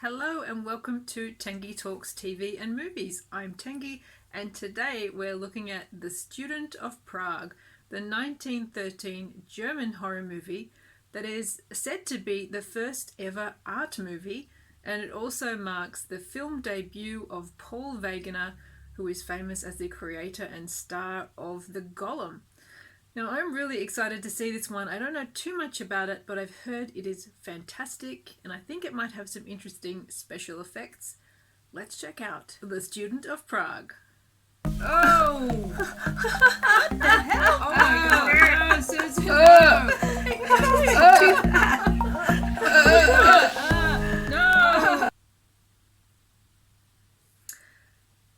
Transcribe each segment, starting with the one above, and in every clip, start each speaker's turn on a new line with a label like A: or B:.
A: Hello and welcome to Tengi Talks TV and Movies. I'm Tengi and today we're looking at The Student of Prague, the 1913 German horror movie that is said to be the first ever art movie, and it also marks the film debut of Paul Wegener, who is famous as the creator and star of The Golem. Now, I'm really excited to see this one. I don't know too much about it, but I've heard it is fantastic, and I think it might have some interesting special effects. Let's check out The Student of Prague. Oh! What the hell? Oh my god! No, Susan, no!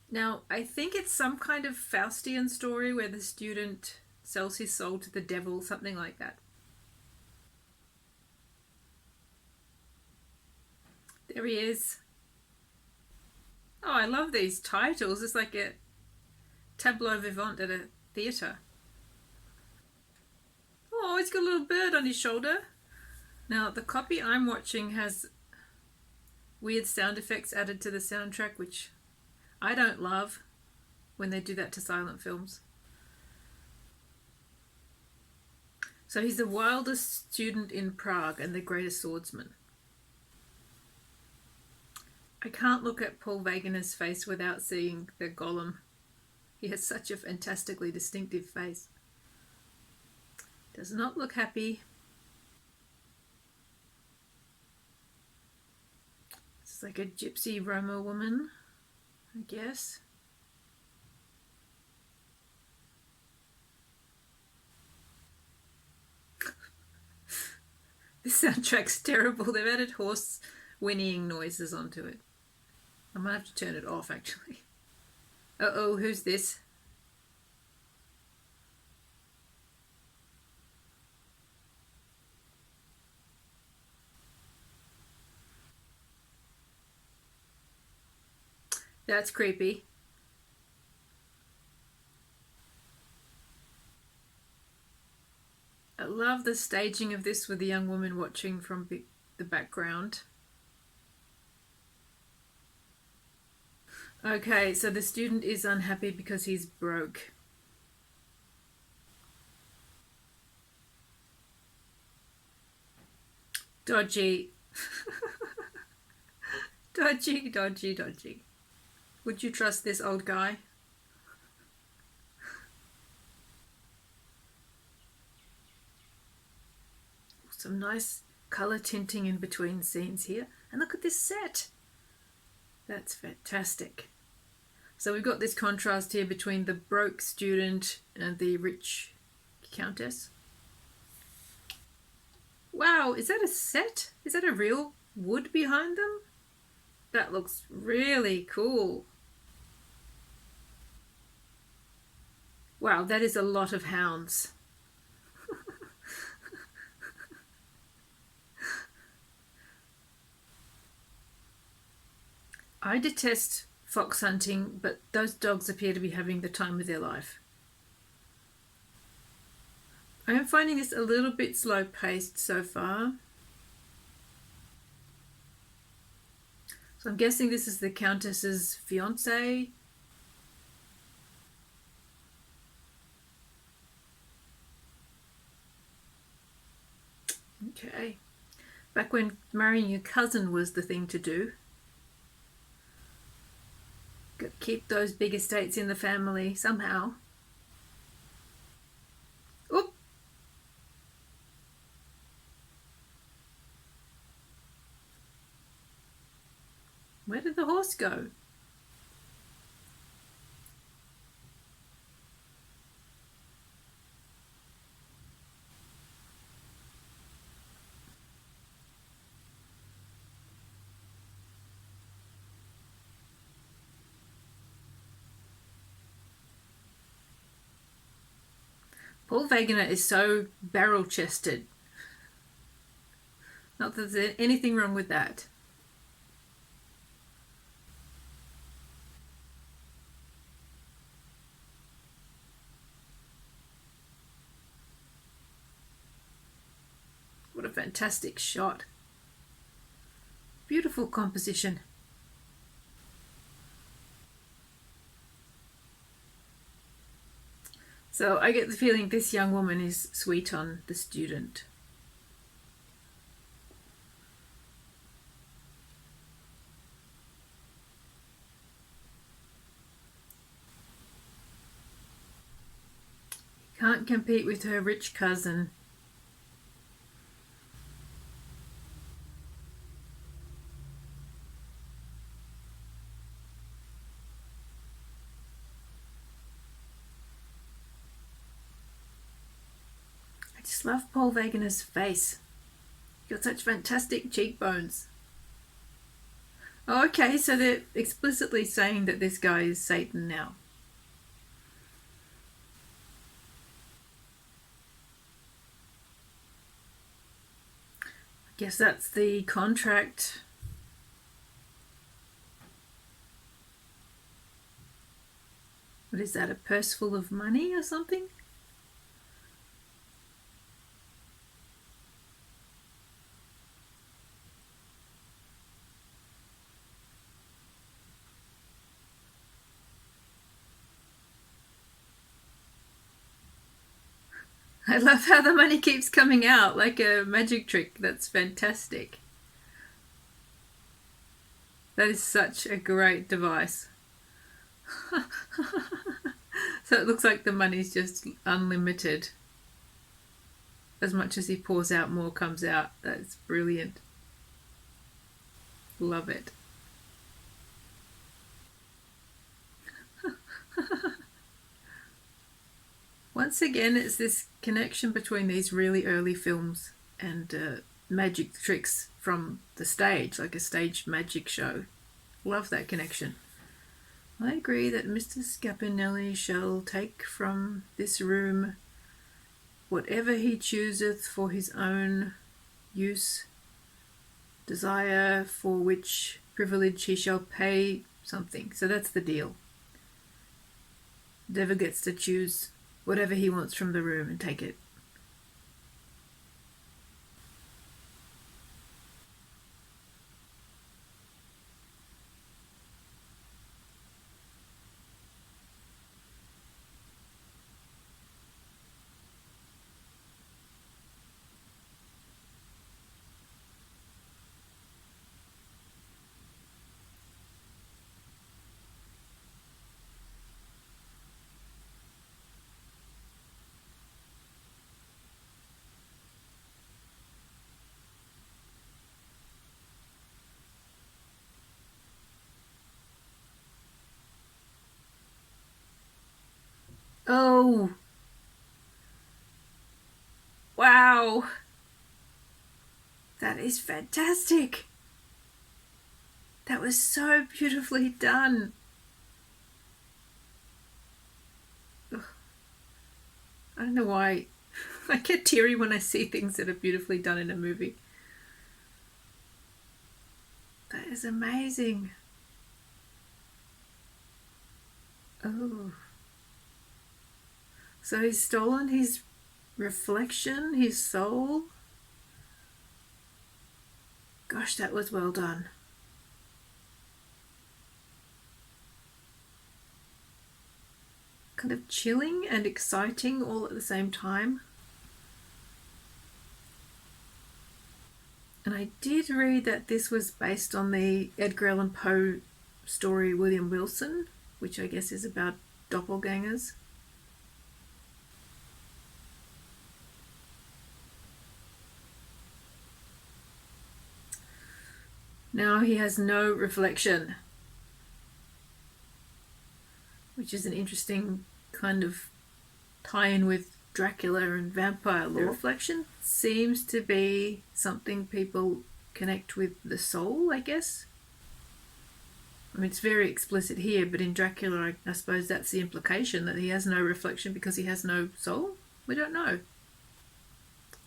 A: Now, I think it's some kind of Faustian story where the student sells his soul to the devil, something like that. There he is. Oh, I love these titles. It's like a tableau vivant at a theatre. Oh, he's got a little bird on his shoulder. Now, the copy I'm watching has weird sound effects added to the soundtrack, which I don't love when they do that to silent films. So he's the wildest student in Prague and the greatest swordsman. I can't look at Paul Wegener's face without seeing the Golem. He has such a fantastically distinctive face. Does not look happy. It's like a gypsy Roma woman, I guess. This soundtrack's terrible. They've added horse whinnying noises onto it. I might have to turn it off, actually. Uh-oh, who's this? That's creepy. I love the staging of this with the young woman watching from the background. Okay, so the student is unhappy because he's broke. Dodgy. Dodgy, dodgy, dodgy. Would you trust this old guy? Some nice colour tinting in between scenes here. And look at this set. That's fantastic. So we've got this contrast here between the broke student and the rich countess. Wow, is that a set? Is that a real wood behind them? That looks really cool. Wow, that is a lot of hounds. I detest fox hunting, but those dogs appear to be having the time of their life. I am finding this a little bit slow paced so far. So I'm guessing this is the Countess's fiance. Okay. Back when marrying your cousin was the thing to do. Keep those big estates in the family somehow. Oop! Where did the horse go? Paul Wegener is so barrel-chested. Not that there's anything wrong with that. What a fantastic shot. Beautiful composition. So I get the feeling this young woman is sweet on the student. Can't compete with her rich cousin. I just love Paul Wegener's face. He's got such fantastic cheekbones. Oh, okay, so they're explicitly saying that this guy is Satan now. I guess that's the contract. What is that, a purse full of money or something? I love how the money keeps coming out like a magic trick. That's fantastic. That is such a great device. So it looks like the money's just unlimited. As much as he pours out, more comes out. That's brilliant. Love it. Once again, it's this connection between these really early films and magic tricks from the stage, like a stage magic show. Love that connection. I agree that Mr. Scapinelli shall take from this room whatever he chooseth for his own use, desire for which privilege he shall pay something. So that's the deal. Dever gets to choose whatever he wants from the room and take it. Oh, wow. That is fantastic. That was so beautifully done. Ugh. I don't know why. I get teary when I see things that are beautifully done in a movie. That is amazing. Oh. So he's stolen his reflection, his soul. Gosh, that was well done. Kind of chilling and exciting all at the same time. And I did read that this was based on the Edgar Allan Poe story William Wilson, which I guess is about doppelgangers. Now he has no reflection, which is an interesting kind of tie-in with Dracula and vampire lore. The reflection seems to be something people connect with the soul, I guess. I mean, it's very explicit here, but in Dracula, I suppose that's the implication, that he has no reflection because he has no soul? We don't know.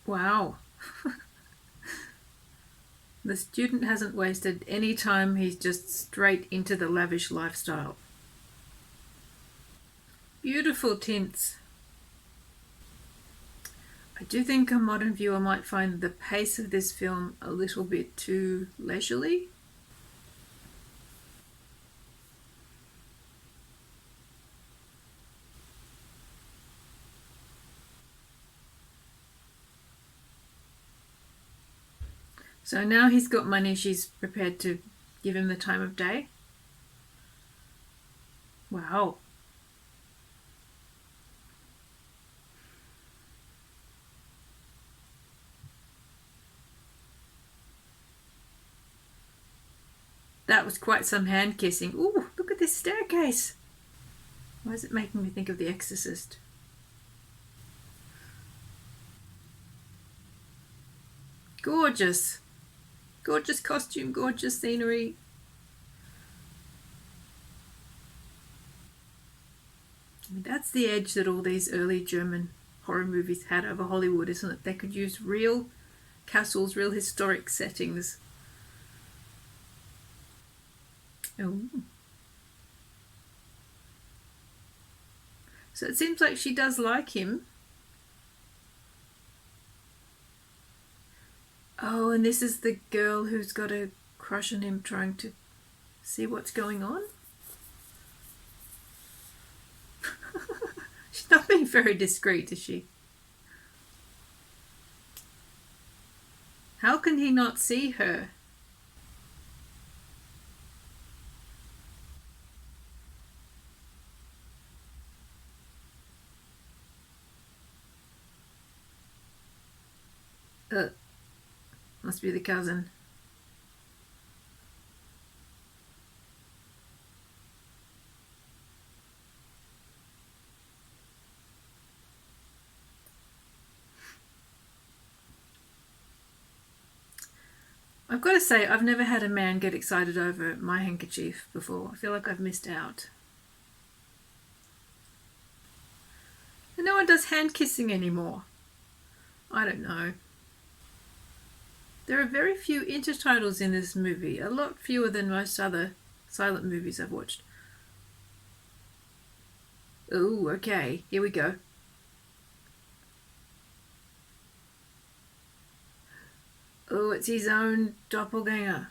A: Wow. The student hasn't wasted any time, he's just straight into the lavish lifestyle. Beautiful tints. I do think a modern viewer might find the pace of this film a little bit too leisurely, So now he's got money, she's prepared to give him the time of day. Wow. That was quite some hand kissing. Ooh, look at this staircase. Why is it making me think of The Exorcist? Gorgeous. Gorgeous costume, gorgeous scenery. I mean, that's the edge that all these early German horror movies had over Hollywood, isn't it? They could use real castles, real historic settings. Oh. So it seems like she does like him. Oh, and this is the girl who's got a crush on him, trying to see what's going on. She's not being very discreet, is she? How can he not see her? Must be the cousin. I've got to say, I've never had a man get excited over my handkerchief before. I feel like I've missed out. And no one does hand kissing anymore. I don't know. There are very few intertitles in this movie, a lot fewer than most other silent movies I've watched. Oh, okay, here we go. Oh, it's his own doppelganger.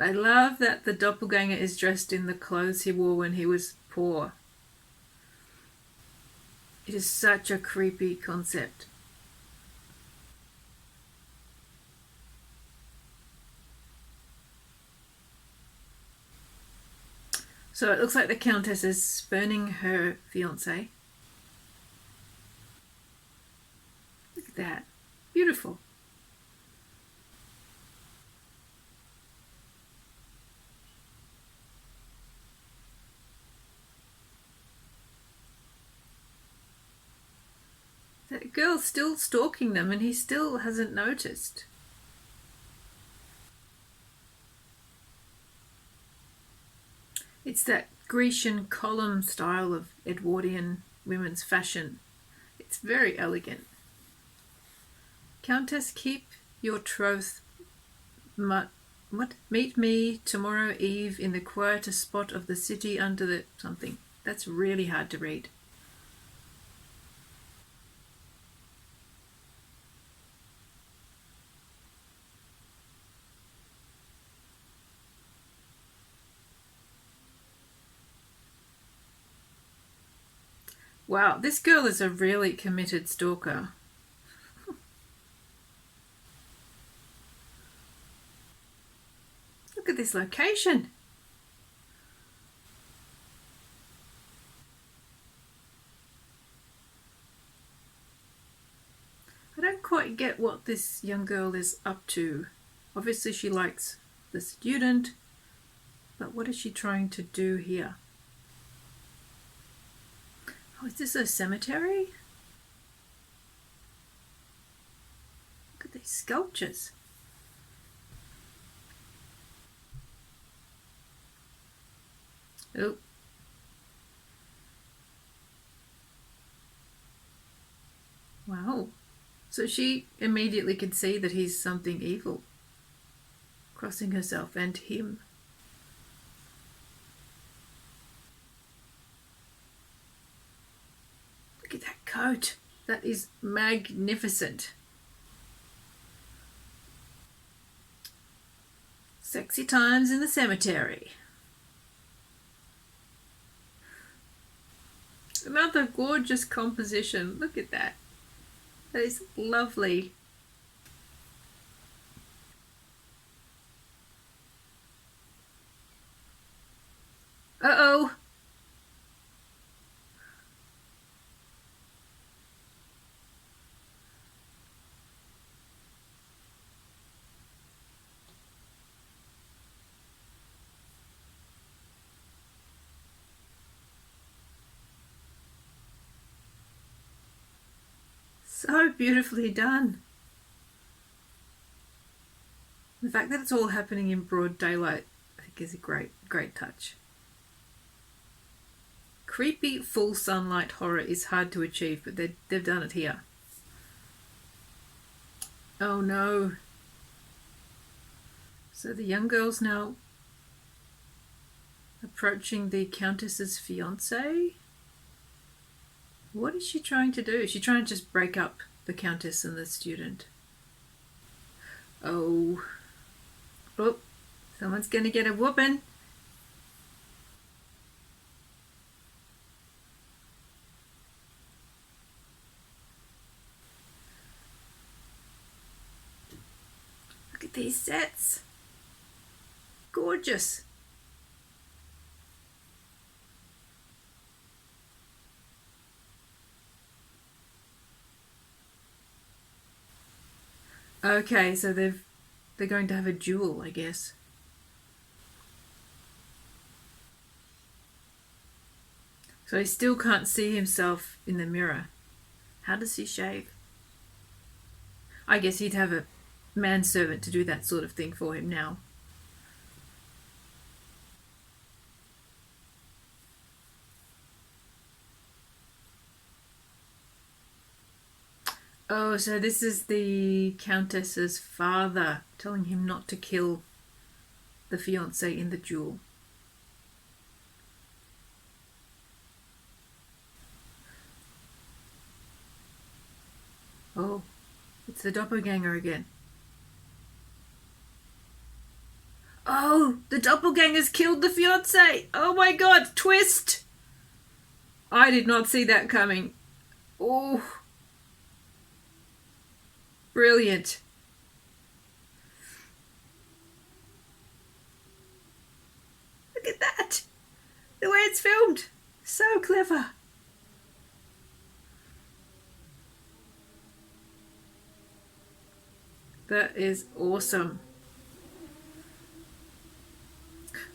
A: I love that the doppelganger is dressed in the clothes he wore when he was poor. It is such a creepy concept. So it looks like the Countess is spurning her fiancé. Look at that. Beautiful. That girl's still stalking them and he still hasn't noticed. It's that Grecian column style of Edwardian women's fashion. It's very elegant. Countess, keep your troth. What? Meet me tomorrow eve in the quietest spot of the city under the something. That's really hard to read. Wow, this girl is a really committed stalker. Look at this location. I don't quite get what this young girl is up to. Obviously she likes the student, but what is she trying to do here? Oh, is this a cemetery? Look at these sculptures. Oh. Wow. So she immediately can see that he's something evil, crossing herself and him. Look at that coat. That is magnificent. Sexy times in the cemetery. Another gorgeous composition. Look at that. That is lovely. Uh-oh. So beautifully done. The fact that it's all happening in broad daylight, I think, is a great touch. Creepy full sunlight horror is hard to achieve, but they've done it here. Oh no. So the young girl's now approaching the Countess's fiance. What is she trying to do? Is she trying to just break up the Countess and the student? Oh. Oh, someone's gonna get a whooping. Look at these sets. Gorgeous. Okay, so they're going to have a duel, I guess. So he still can't see himself in the mirror. How does he shave? I guess he'd have a manservant to do that sort of thing for him now. Oh, so this is the Countess's father telling him not to kill the fiancée in the duel. Oh, it's the doppelganger again. Oh, the doppelganger's killed the fiancée! Oh my god, twist! I did not see that coming. Oh, brilliant. Look at that! The way it's filmed. So clever. That is awesome.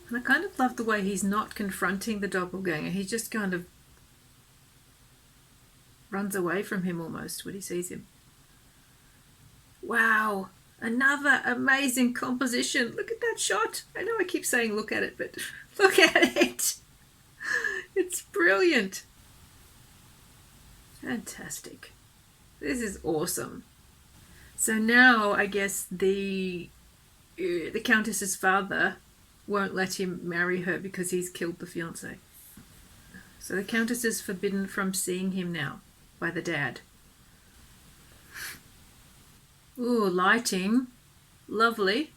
A: And I kind of love the way he's not confronting the doppelganger. He just kind of runs away from him almost when he sees him. Wow, another amazing composition. Look at that shot. I know I keep saying look at it, but look at it. It's brilliant. Fantastic. This is awesome. So now I guess the Countess's father won't let him marry her because he's killed the fiancée. So the Countess is forbidden from seeing him now by the dad. Ooh, lighting. Lovely.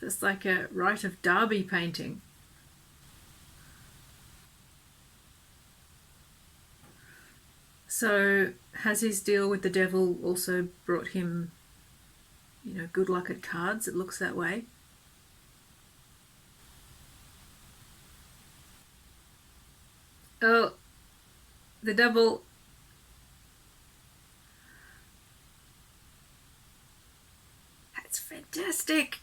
A: It's like a Rite of Derby painting. So has his deal with the devil also brought him, good luck at cards? It looks that way. Oh, the double. That's fantastic.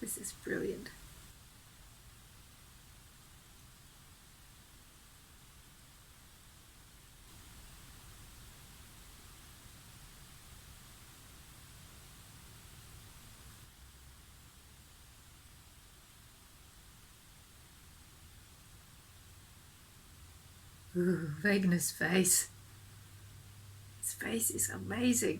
A: This is brilliant. Ooh, Wegener's face. His face is amazing.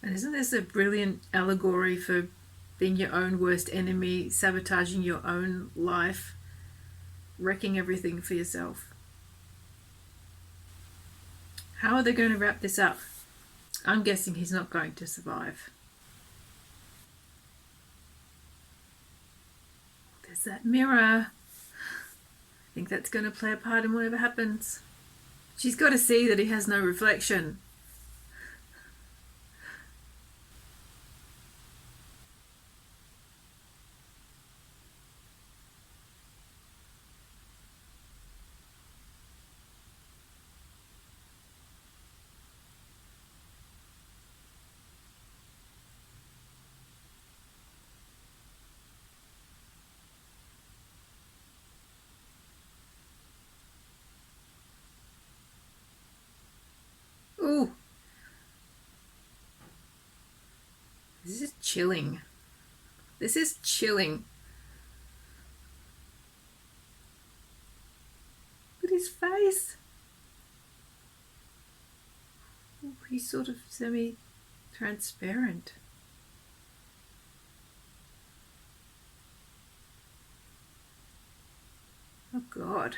A: And isn't this a brilliant allegory for being your own worst enemy, sabotaging your own life, wrecking everything for yourself? How are they going to wrap this up? I'm guessing he's not going to survive. There's that mirror. I think that's going to play a part in whatever happens. She's got to see that he has no reflection. Ooh. This is chilling. This is chilling. Look at his face. Ooh, he's sort of semi-transparent. Oh God.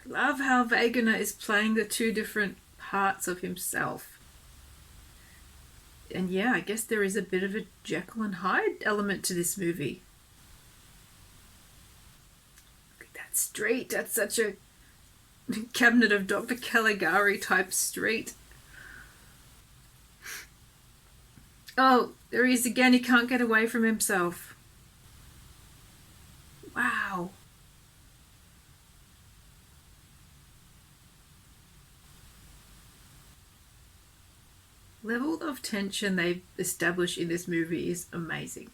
A: Love how Wegener is playing the two different parts of himself. And yeah, I guess there is a bit of a Jekyll and Hyde element to this movie. Look at that street. That's such a Cabinet of Dr. Caligari type street. Oh, there he is again. He can't get away from himself. Wow. Level of tension they've established in this movie is amazing.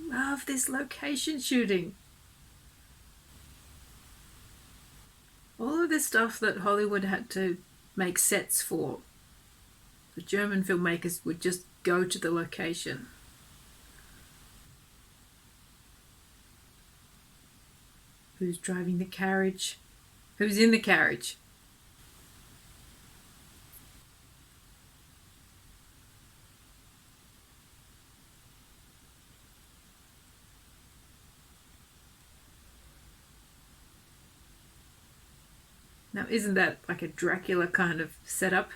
A: Love this location shooting. All of this stuff that Hollywood had to make sets for, the German filmmakers would just go to the location. Who's driving the carriage? Who's in the carriage? Now, isn't that like a Dracula kind of setup?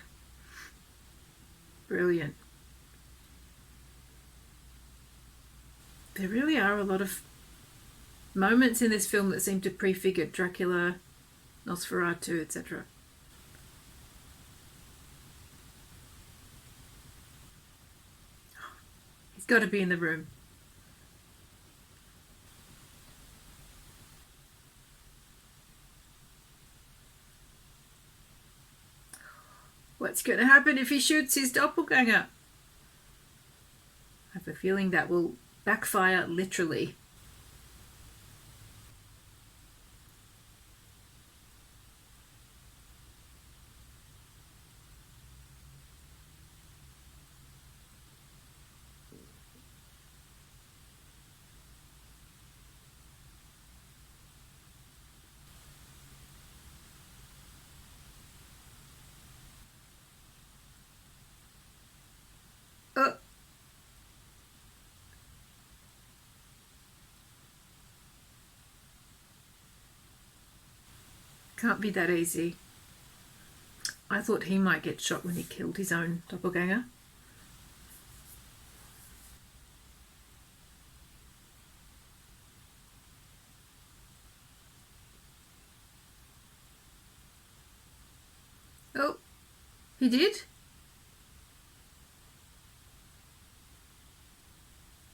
A: Brilliant. There really are a lot of moments in this film that seem to prefigure Dracula, Nosferatu, etc. He's got to be in the room. What's going to happen if he shoots his doppelganger? I have a feeling that will backfire literally. Oh. Can't be that easy. I thought he might get shot when he killed his own doppelganger. Oh, he did?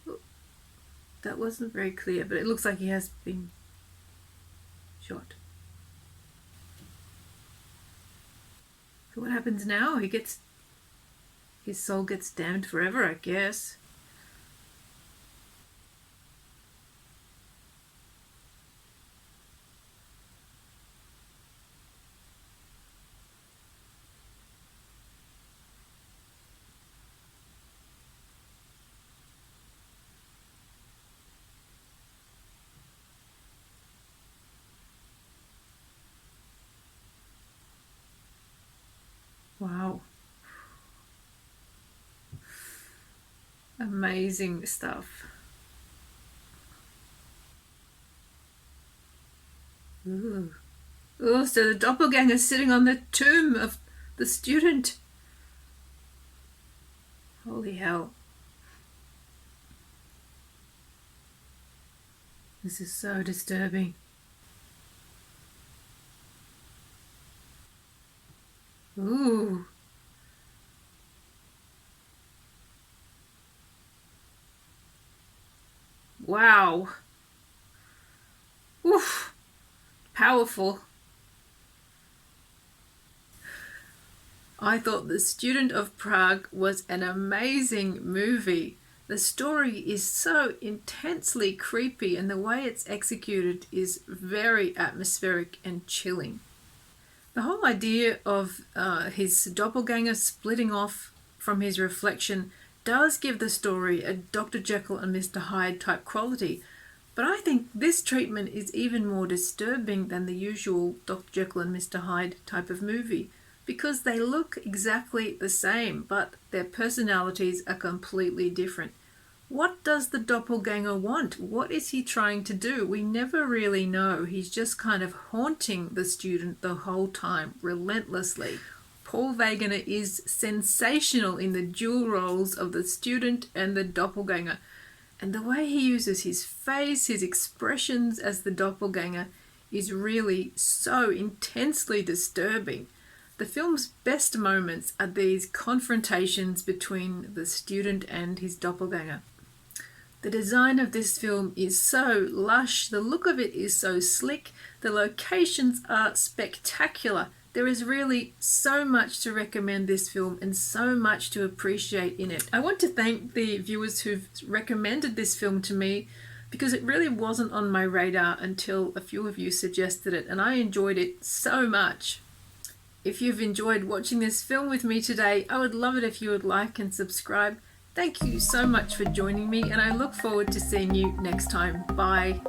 A: Oh, that wasn't very clear, but it looks like he has been shot. So what happens now? His soul gets damned forever, I guess. Wow. Amazing stuff. Ooh. Oh, so the doppelganger is sitting on the tomb of the student. Holy hell. This is so disturbing. Ooh. Wow. Oof. Powerful. I thought The Student of Prague was an amazing movie. The story is so intensely creepy, and the way it's executed is very atmospheric and chilling. The whole idea of his doppelganger splitting off from his reflection does give the story a Dr. Jekyll and Mr. Hyde type quality, but I think this treatment is even more disturbing than the usual Dr. Jekyll and Mr. Hyde type of movie, because they look exactly the same, but their personalities are completely different. What does the doppelganger want? What is he trying to do? We never really know. He's just kind of haunting the student the whole time, relentlessly. Paul Wegener is sensational in the dual roles of the student and the doppelganger. And the way he uses his face, his expressions as the doppelganger is really so intensely disturbing. The film's best moments are these confrontations between the student and his doppelganger. The design of this film is so lush, the look of it is so slick, the locations are spectacular. There is really so much to recommend this film and so much to appreciate in it. I want to thank the viewers who've recommended this film to me, because it really wasn't on my radar until a few of you suggested it, and I enjoyed it so much. If you've enjoyed watching this film with me today, I would love it if you would like and subscribe. Thank you so much for joining me, and I look forward to seeing you next time. Bye.